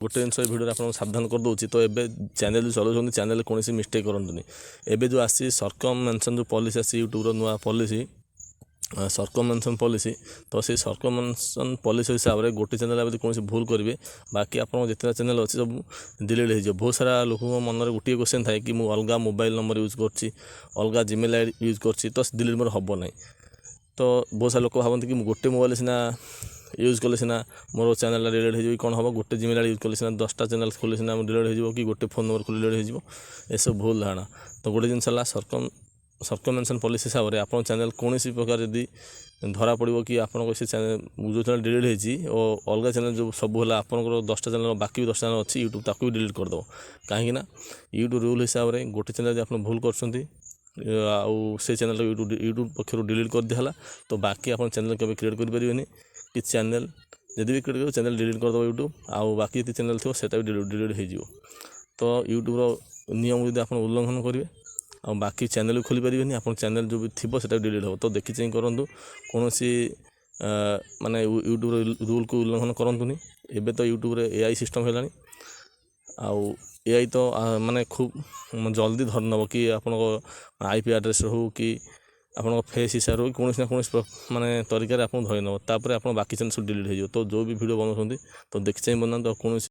गोटे जिन भिडियो आप सावधान कर दूसरी तो ये चैनल जो चलाऊँ चैनल कौन मिस्टेक करतुनि एवं जो आसी सर्कममेंशन जो पॉलिसी आसी यूट्यूबर नुआ पॉलिसी सर्कममेंशन पॉलिसी तो से सर्कममेंशन पॉलिसी हिसाब से गोटे चैनल कौन भूल करेंगे बाकी आप जितना चैनल अच्छे सब डिलीट हो बहुत सारा लोक मन में गोटे क्वेश्चन थाए कि मुझे अलग मोबाइल नंबर यूज कर अलग जीमेल आई यूज कर तो डिलीट मोर हम ना तो बहुत सारा लोक भावती कि गोटे मोबाइल सीना यूज कले सीना मोर चैनल डिलीट हो कौन हम गोटे जीमेल आई यूज कले सीना 10टा चैनल खोले सीना डिलीट हो कि गोटे फोन नंबर खोले डिलीट हो सब भूल धारणा तो गोटे जिन सर्कममेंशन पॉलिसी हिसाब से आप चैनल कौन प्रकार जदि धरा पड़ो कि आपको से चैनल जो चैनल डिलीट होती और अलग चैनल जो सब है आपंकर 10टा चैनल बाकी 10 चैनल अच्छी यूट्यूब ताकू भी डिलीट करदेव कहीं यूट्यूब रूल हिसाब से गोटे चैनल आप भूल कर से चैनल यूट्यूब पक्षर डिलीट कर दिया तो बाकी आप चैनल केवे क्रिएट करें कि चैनल जदि भी क्रिएट कर चैनल डिलीट करदेव यूट्यूब आउ बाकी ये चैनल थो सेटा भी डिलीट हो तो यूट्यूबर नियम जब आप उल्लंघन करेंगे आ बाकी चैनल भी खोली पारे आप चैनल जो भी थी से डिलीट हो तो देखी चाहिए करूँ कौन माने यूट्यूब रूल को उल्लंघन करूँ एबे तो यूट्यूब एआई सिस्टम है आउ एआई तो माने खूब जल्दी धर नब कि आपण आईपी एड्रेस हो कि आप फेस हिसाब हो कौन ना कौन माने तरीके आप धरी नब तापर आप बाकी चैनल सब डिलीट हो तो जो भी वीडियो बनाते तो देखी चाहिए बनाते कौन